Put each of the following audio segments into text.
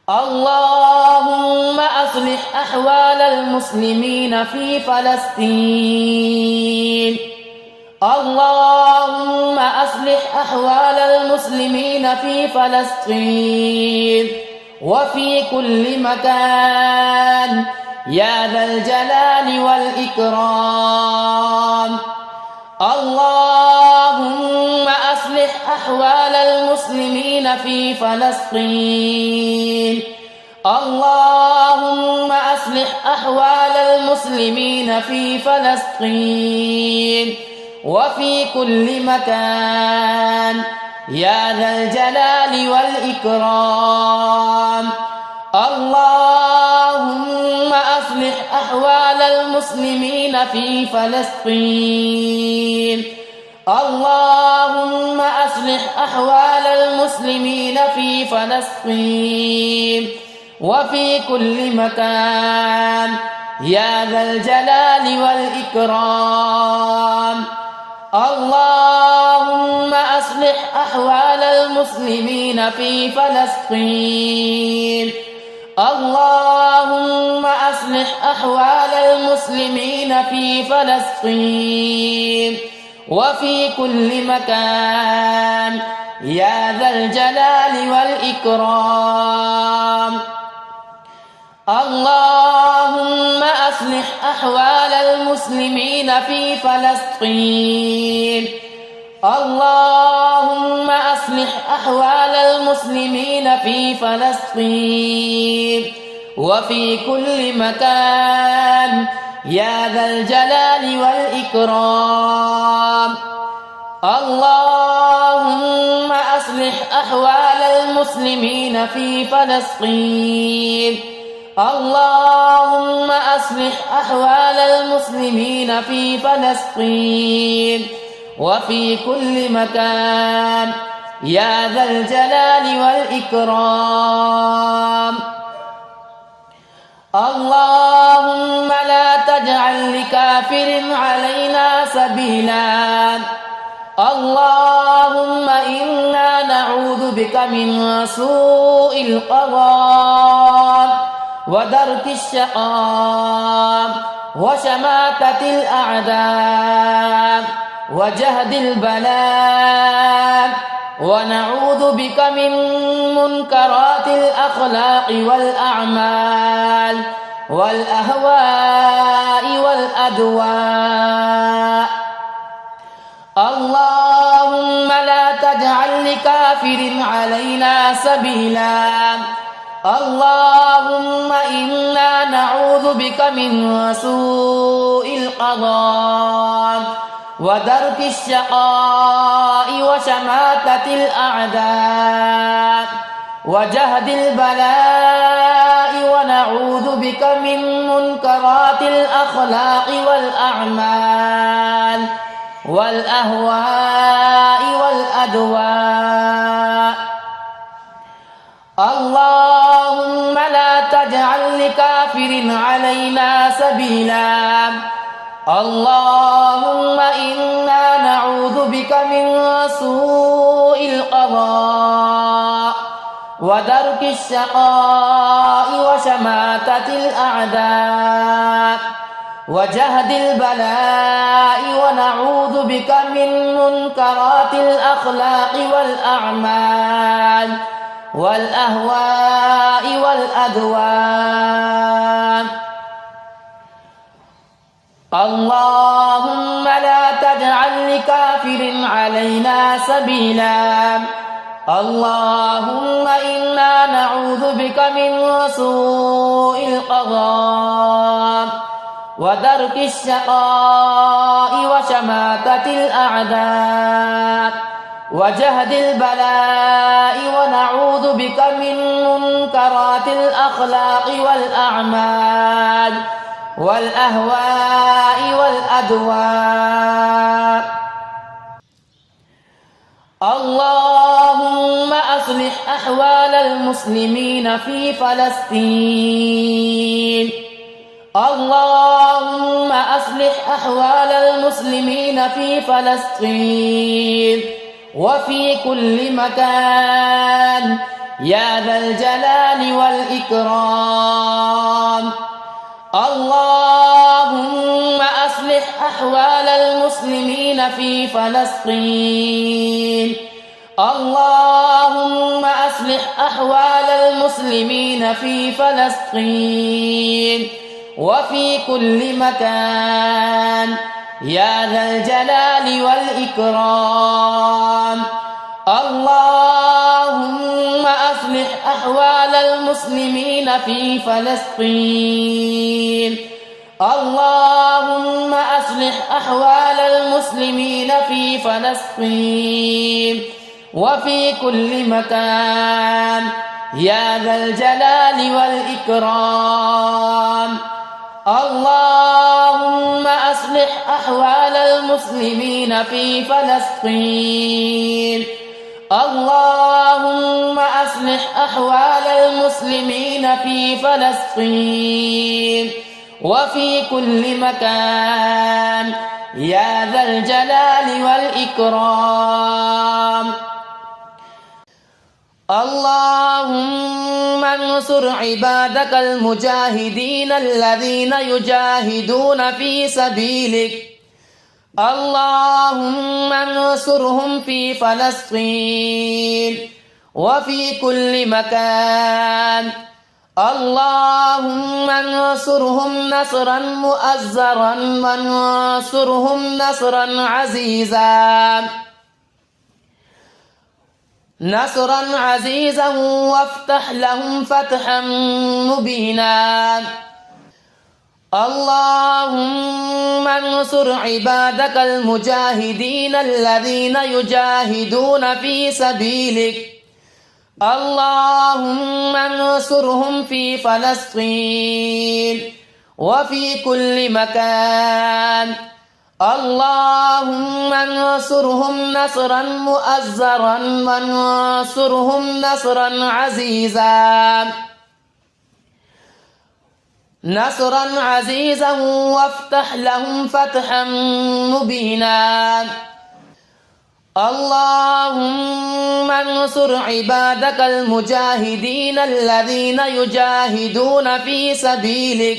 اللهم أصلح أحوال المسلمين في فلسطين. اللهم أصلح أحوال المسلمين في فلسطين وفي كل مكان يا ذا الجلال والإكرام. اللهم أصلح أحوال المسلمين في فلسطين. اللهم أصلح أحوال المسلمين في فلسطين وفي كل مكان يا ذا الجلال والإكرام. اللهم أصلح أحوال المسلمين في فلسطين. اللهم أصلح أحوال المسلمين في فلسطين وفي كل مكان يا ذا الجلال والإكرام. اللهم أصلح أحوال المسلمين في فلسطين. اللهم أصلح أحوال المسلمين في فلسطين وفي كل مكان يا ذا الجلال والإكرام. اللهم أصلح أحوال المسلمين في فلسطين. اللهم أصلح أحوال المسلمين في فلسطين وفي كل مكان يا ذا الجلال والإكرام. اللهم أصلح أحوال المسلمين في فلسطين. اللهم أصلح أحوال المسلمين في فلسطين وفي كل مكان يا ذا الجلال والإكرام. اللهم لا تجعل لكافر علينا سبيلا. اللهم إنا نعوذ بك من سوء القضاء ودرك الشقاء وشماتة الأعداء وجهد البلاء، ونعوذ بك من منكرات الأخلاق والأعمال والأهواء والأدواء. اللهم لا تجعل لكافر علينا سبيلا. اللهم إنا نعوذ بك من سوء القضاء ودرك الشقاء وشماتة الأعداء وجهد البلاء، ونعوذ بك من منكرات الأخلاق والأعمال والأهواء والأدواء. اللهم لا تجعل لكافر علينا سبيلا. اللهم إنا نعوذ بك من سوء القضاء ودرك الشقاء وشماتة الأعداء وجهد البلاء، ونعوذ بك من منكرات الأخلاق والأعمال والأهواء والأدواء. اللهم لا تجعل لكافر علينا سبيلا. اللهم إنا نعوذ بك من سوء القضاء ودرك الشقاء وشماتة الأعداء وجهد البلاء، ونعوذ بك من منكرات الأخلاق والأعمال والأهواء والأدواء. اللهم أصلح أحوال المسلمين في فلسطين. اللهم أصلح أحوال المسلمين في فلسطين وفي كل مكان يا ذا الجلال والإكرام. اللهم أصلح أحوال المسلمين في فلسطين. اللهم أصلح أحوال المسلمين في فلسطين وفي كل مكان يا ذا الجلال والإكرام. اللهم أصلح أحوال المسلمين في فلسطين. اللهم أصلح أحوال المسلمين في فلسطين وفي كل مكان يا ذا الجلال والإكرام. اللهم أصلح أحوال المسلمين في فلسطين. اللهم أصلح أحوال المسلمين في فلسطين وفي كل مكان يا ذا الجلال والإكرام. اللهم انصر عبادك المجاهدين الذين يجاهدون في سبيلك. اللهم انصرهم في فلسطين وفي كل مكان. اللهم انصرهم نصرا مؤزرا وانصرهم نصرا عزيزا. نصرا عزيزا وافتح لهم فتحا مبينا. اللهم انصر عبادك المجاهدين الذين يجاهدون في سبيلك. اللهم انصرهم في فلسطين وفي كل مكان. اللهم انصرهم نصرا مؤزرا وانصرهم نصرا عزيزا. نصرا عزيزا وافتح لهم فتحا مبينا. اللهم انصر عبادك المجاهدين الذين يجاهدون في سبيلك.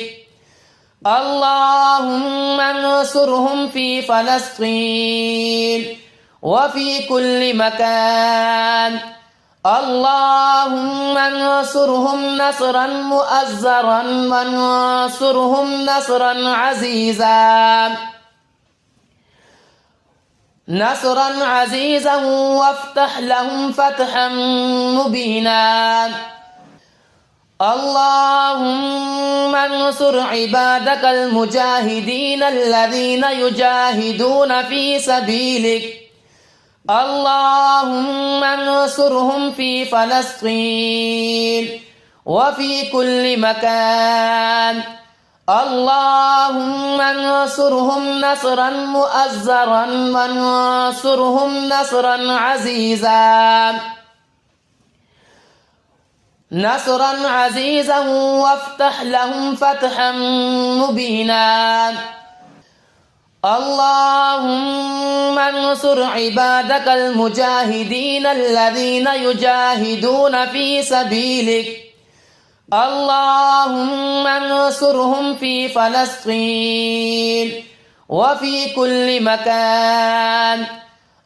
اللهم انصرهم في فلسطين وفي كل مكان. اللهم انصرهم نصرا مؤزرا وانصرهم نصرا عزيزا. نصرا عزيزا وافتح لهم فتحا مبينا. اللهم انصر عبادك المجاهدين الذين يجاهدون في سبيلك. اللهم انصرهم في فلسطين وفي كل مكان. اللهم انصرهم نصرا مؤزرا وانصرهم نصرا عزيزا. نصرا عزيزا وافتح لهم فتحا مبينا. اللهم انصر عبادك المجاهدين الذين يجاهدون في سبيلك. اللهم انصرهم في فلسطين وفي كل مكان.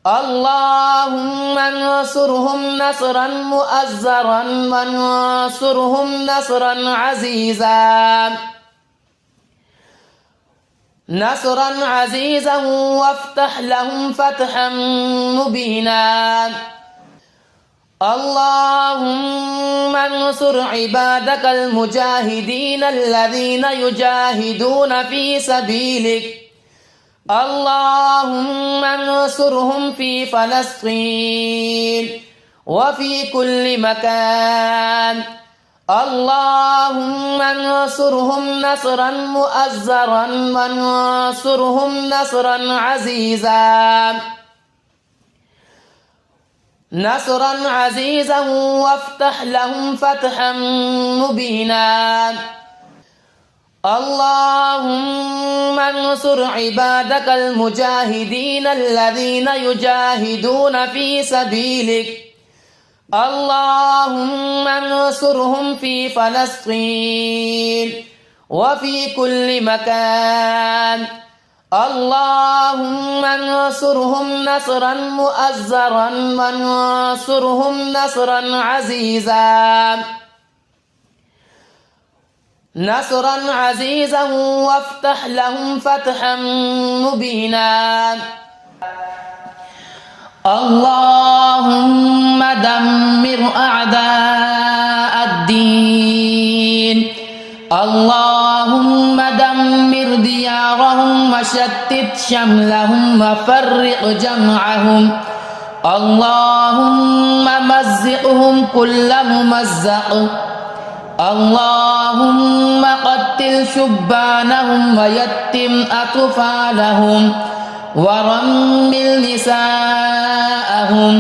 اللهم انصرهم نصرا مؤزرا وانصرهم نصرا عزيزا. نصرا عزيزا وافتح لهم فتحا مبينا. اللهم انصر عبادك المجاهدين الذين يجاهدون في سبيلك. اللهم انصرهم في فلسطين وفي كل مكان. اللهم انصرهم نصرا مؤزرا وانصرهم نصرا عزيزا. نصرا عزيزا وافتح لهم فتحا مبينا. اللهم انصر عبادك المجاهدين الذين يجاهدون في سبيلك. اللهم انصرهم في فلسطين وفي كل مكان. اللهم انصرهم نصرا مؤزرا وانصرهم نصرا عزيزا وافتح لهم فتحا مبينا. اللهم دمر أعداء الدين. اللهم دمر ديارهم وشتت شملهم وفرق جمعهم. اللهم مزقهم كل ممزق. اللهم قتل شبانهم ويتم أطفالهم ورمل نساءهم.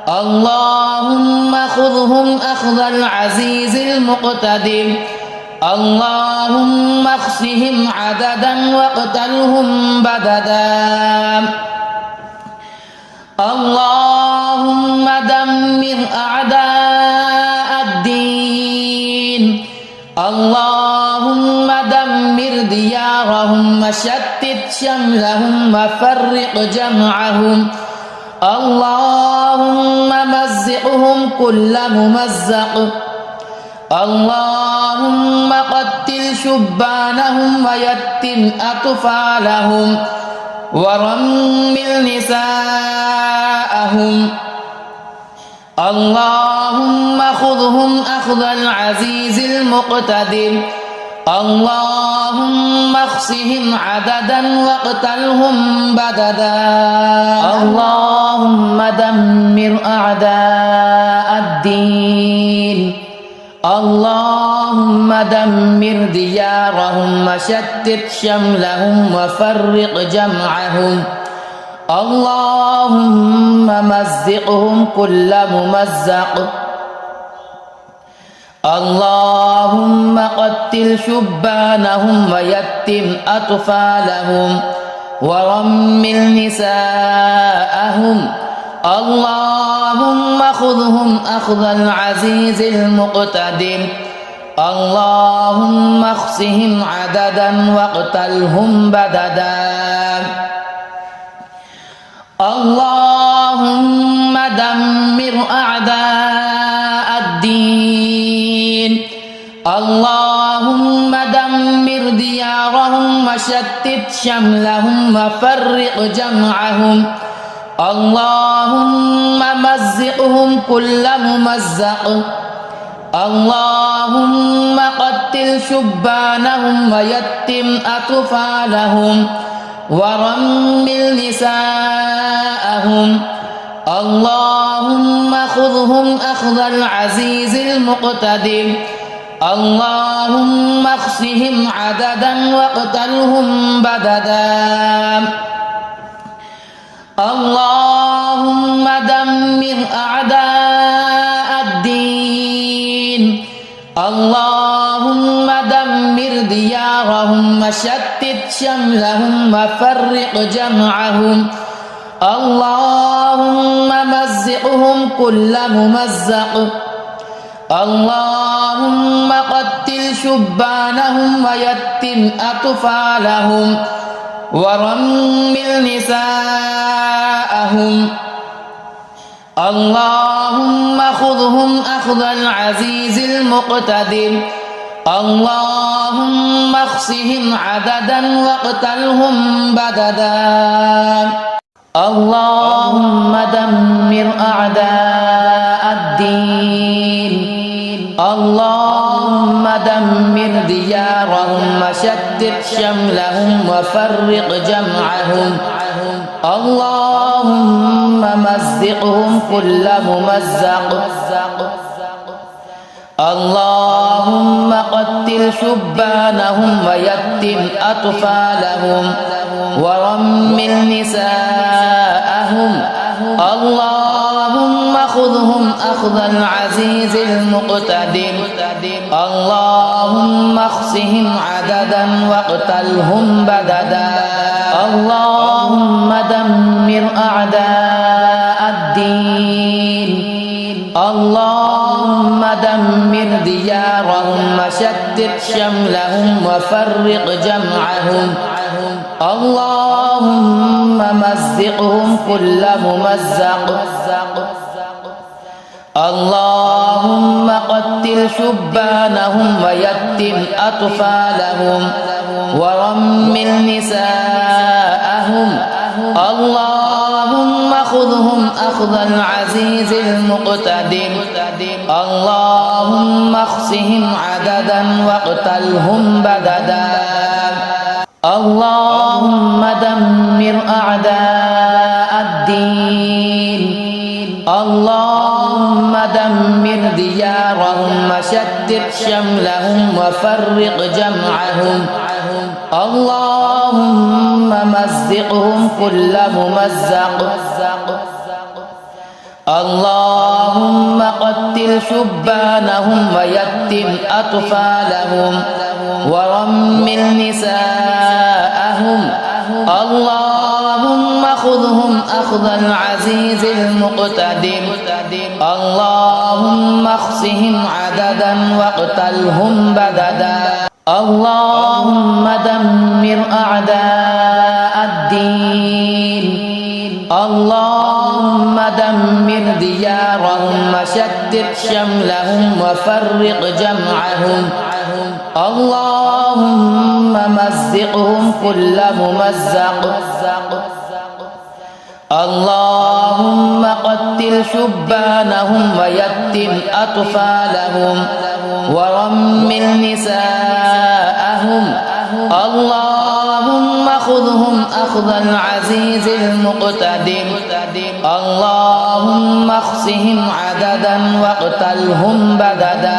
اللهم خذهم أخذ العزيز المقتدر. اللهم اخسهم عددا واقتلهم بددا. اللهم دمر أعداء الدين. اللهم دمر ديارهم وشتت شملهم وفرق جمعهم. اللهم مزقهم كل ممزق. اللهم قتل شبانهم ويتم أطفالهم ورمل نساءهم. اللهم خذهم أخذ العزيز المقتدر. اللهم اخسهم عددا واقتلهم بددا. اللهم دمر أعداء الدين. اللهم دمر ديارهم وشتت شملهم وفرق جمعهم. اللهم مزقهم كل ممزق. اللهم قتل شبانهم ويتم أطفالهم ورمل نساءهم. اللهم خذهم أخذ العزيز المقتدر. اللهم اخسهم عددا واقتلهم بددا. اللهم دمر أعداء الدين. اللهم دمر ديارهم وشتت شملهم وفرق جمعهم. اللهم مزقهم كل ممزق. اللهم قتل شبانهم ويتم أطفالهم ورمل نساءهم. اللهم خذهم أخذ العزيز المقتدر. اللهم اخسهم عددا واقتلهم بددا. اللهم دمر أعداء الدين. اللهم دمر ديارهم وشتت شملهم وفرق جمعهم. اللهم مزقهم كل ممزق. اللهم قتل شبانهم ويتم أطفالهم ورمل نساءهم. اللهم خذهم أخذ العزيز المقتدر. اللهم اخسهم عددا واقتلهم بددا. اللهم دمر أعداء الدين. اللهم دمر ديارهم وشتت شملهم وفرق جمعهم. اللهم مزقهم كل ممزق. اللهم قتل شبانهم ويتم أطفالهم ورمل نساءهم. اللهم خذهم أخذ العزيز المقتدر. اللهم اخسهم عددا واقتلهم بددا. اللهم دمر أعداء الدين. دمر ديارهم وشتت شملهم وفرق جمعهم اللهم مزقهم كل ممزق اللهم قتل شبانهم ويتم أطفالهم ورمل نساءهم اللهم خذهم أخذ العزيز المقتدر اللهم اخسهم عددا واقتلهم بددا اللهم دمر أعداء الدين اللهم دمر ديارهم وشتت شملهم وفرق جمعهم اللهم مزقهم كل ممزق اللهم قتل شبانهم ويتم أطفالهم ورمل نساءهم اللهم خذهم أخذ العزيز المقتدر اللهم اخسهم عددا واقتلهم بددا اللهم دمر أعداء الدين اللهم دمر ديارهم وشتت شملهم وفرق جمعهم اللهم مزقهم كل ممزق اللهم قتل شبانهم ويتم أطفالهم ورمل نساءهم اللهم خذهم أخذ العزيز المقتدر اللهم اخسهم عددا واقتلهم بددا